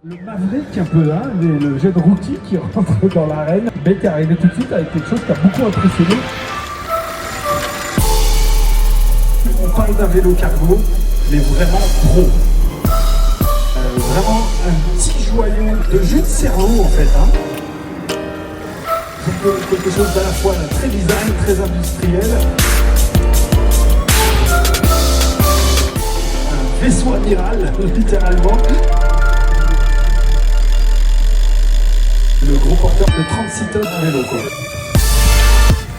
Le Maverick un peu, hein, le jeune rookie qui rentre dans l'arène, mais qui est arrivé tout de suite avec quelque chose qui a beaucoup impressionné. On parle d'un vélo cargo, mais vraiment pro. Vraiment un petit joyau de jeu de cerveau en fait. Hein. Quelque chose d'à la fois très design, très industriel. Un vaisseau amiral, littéralement. Le gros porteur de 36 tonnes à vélo, quoi.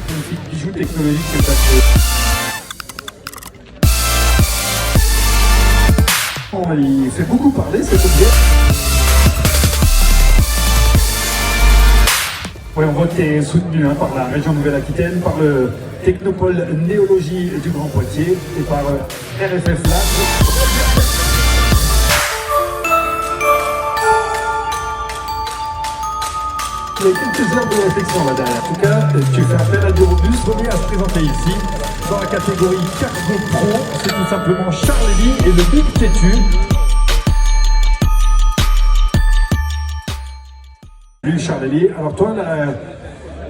Magnifique bijou technologique que tu as créé. Il fait beaucoup parler cet objet. Oui, on voit que tu es soutenu par la région Nouvelle-Aquitaine, par le Technopole Néologie du Grand Poitiers et par RFF Labs. Il y a quelques heures de réflexion là derrière. En tout cas, tu fais appel à Durobus, remis à se présenter ici. Dans la catégorie Cargo Pro, c'est tout simplement Charles-Élie et le Big Tétu. Salut Charles-Élie. Alors toi, la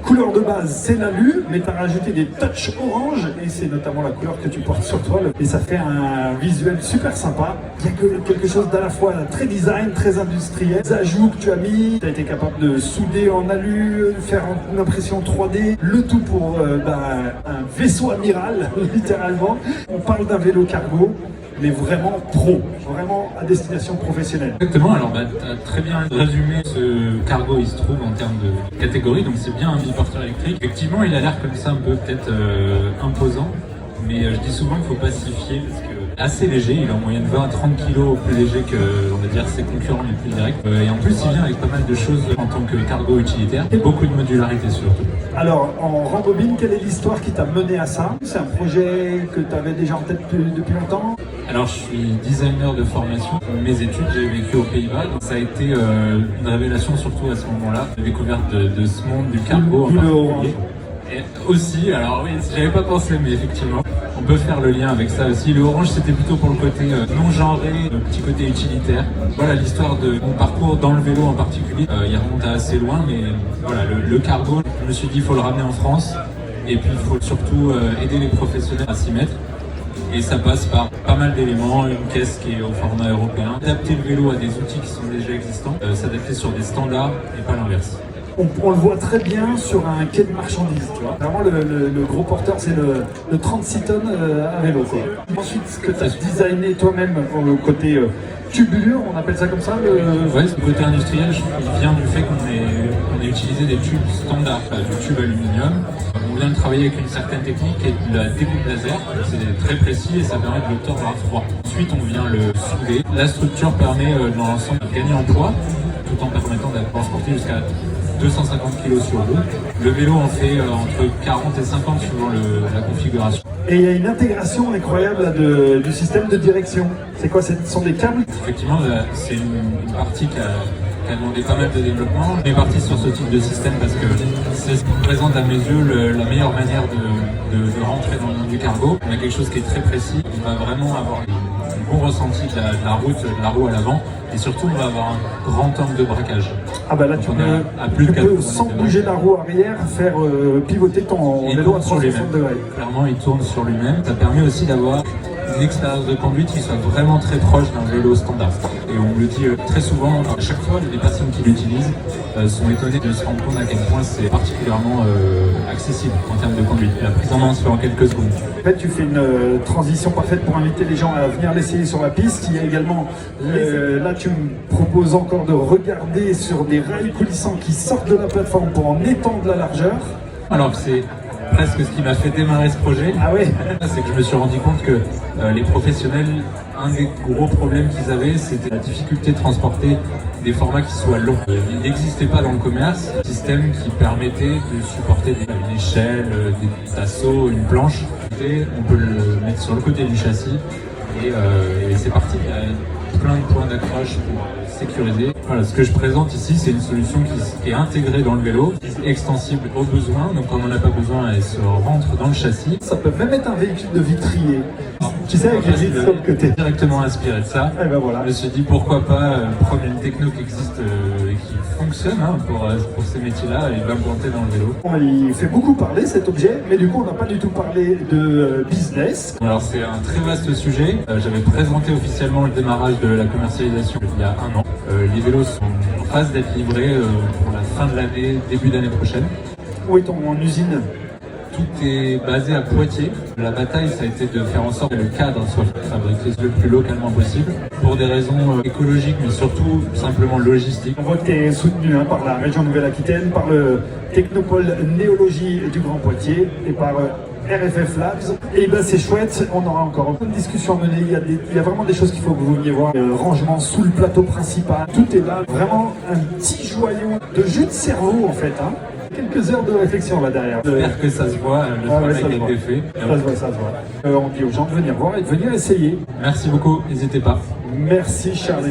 couleur de base, c'est l'alu, mais tu as rajouté des touches orange, et c'est notamment la couleur que tu portes sur toi. Et ça fait un visuel super sympa. Il y a quelque chose d'à la fois très design, très industriel. Les ajouts que tu as mis, tu as été capable de souder en alu, faire une impression 3D, le tout pour un vaisseau amiral, littéralement. On parle d'un vélo cargo, mais vraiment pro, vraiment à destination professionnelle. Exactement, alors tu as très bien résumé ce cargo, il se trouve en termes de catégorie, donc c'est bien un biporteur électrique. Effectivement, il a l'air comme ça un peu peut-être imposant, mais je dis souvent qu'il ne faut pas s'y fier parce que assez léger, il est en moyenne 20 à 30 kg plus léger que on va dire ses concurrents les plus directs. Et en plus, il vient avec pas mal de choses en tant que cargo utilitaire et beaucoup de modularité surtout. Alors, en rembobine, quelle est l'histoire qui t'a mené à ça? C'est un projet que tu avais déjà en tête depuis longtemps? Alors, je suis designer de formation. Mes études, j'ai vécu aux Pays-Bas. Donc ça a été une révélation surtout à ce moment-là, la découverte de ce monde du cargo en particulier. Et aussi, alors oui, j'avais pas pensé, mais effectivement, on peut faire le lien avec ça aussi. Le orange, c'était plutôt pour le côté non genré, le petit côté utilitaire. Voilà l'histoire de mon parcours dans le vélo en particulier. Il remonte à assez loin, mais voilà, le cargo, je me suis dit, il faut le ramener en France. Et puis, il faut surtout aider les professionnels à s'y mettre. Et ça passe par pas mal d'éléments, une caisse qui est au format européen, adapter le vélo à des outils qui sont déjà existants, s'adapter sur des standards et pas l'inverse. On le voit très bien sur un quai de marchandises, tu vois. Vraiment, le gros porteur, c'est le 36 tonnes à vélo, quoi. Ensuite, ce que tu as designé toi-même au côté tubulure, on appelle ça comme ça Ouais, ce côté industriel, il vient du fait qu'on ait utilisé des tubes standards, du tube aluminium. On vient de travailler avec une certaine technique et de la découpe laser, c'est très précis et ça permet de le tordre à froid. Ensuite, on vient le souder. La structure permet dans l'ensemble de gagner en poids, tout en permettant de transporter jusqu'à 250 kg sur roue. Le vélo en fait entre 40 et 50 suivant la configuration. Et il y a une intégration incroyable là, du système de direction. C'est quoi? Ce sont des câbles? Effectivement, c'est une partie qui a demandé pas mal de développement. On est parti sur ce type de système parce que c'est ce qui présente à mes yeux la meilleure manière de rentrer dans le monde du cargo. On a quelque chose qui est très précis. On va vraiment avoir un bon ressenti de la route, de la roue à l'avant. Et surtout, on va avoir un grand angle de braquage. Ah bah là, tu peux sans bouger la roue arrière, faire pivoter ton vélo à 360 degrés. Clairement, il tourne sur lui-même. Ça permet aussi d'avoir une expérience de conduite qui soit vraiment très proche d'un vélo standard. Et on le dit très souvent, à chaque fois, les personnes qui l'utilisent sont étonnées de se rendre compte à quel point c'est particulièrement accessible en termes de conduite. Et la prise en main se fait en quelques secondes. En fait, tu fais une transition parfaite pour inviter les gens à venir l'essayer sur la piste. Il y a également, là tu me proposes encore de regarder sur des rails coulissants qui sortent de la plateforme pour en étendre la largeur. Alors c'est presque ce qui m'a fait démarrer ce projet. Ah ouais. C'est que je me suis rendu compte que les professionnels, un des gros problèmes qu'ils avaient, c'était la difficulté de transporter des formats qui soient longs. Il n'existait pas dans le commerce un système qui permettait de supporter une échelle, des tasseaux, une planche. Et on peut le mettre sur le côté du châssis et c'est parti. Il y a plein de points d'accroche pour sécuriser. Voilà, ce que je présente ici, c'est une solution qui est intégrée dans le vélo, extensible aux besoins. Donc quand on n'en a pas besoin, elle se rentre dans le châssis. Ça peut même être un véhicule de vitrier. Tu sais, avec les sur le côté. Directement inspiré de ça. Et ben voilà. Je me suis dit pourquoi pas prendre une techno qui existe et qui fonctionne pour ces métiers-là et l'implanter dans le vélo. Il fait beaucoup parler cet objet, mais du coup on n'a pas du tout parlé de business. Alors c'est un très vaste sujet. J'avais présenté officiellement le démarrage de la commercialisation il y a 1 an. Les vélos sont en phase d'être livrés pour la fin de l'année, début d'année prochaine. Où est ton usine? Tout est basé à Poitiers. La bataille, ça a été de faire en sorte que le cadre soit fabriqué le plus localement possible, pour des raisons écologiques, mais surtout simplement logistiques. On voit que tu es soutenu par la région Nouvelle-Aquitaine, par le Technopôle Néologie du Grand Poitiers et par RFF Labs. Et ben c'est chouette, on aura encore une discussion à mener. Il y a vraiment des choses qu'il faut que vous veniez voir. Rangement sous le plateau principal, tout est là. Vraiment un petit joyau de jus de cerveau en fait. Quelques heures de réflexion là derrière. J'espère que ça se voit, le travail qui a été fait. Ça se voit. On dit aux gens de venir voir et de venir essayer. Merci beaucoup, n'hésitez pas. Merci Charles.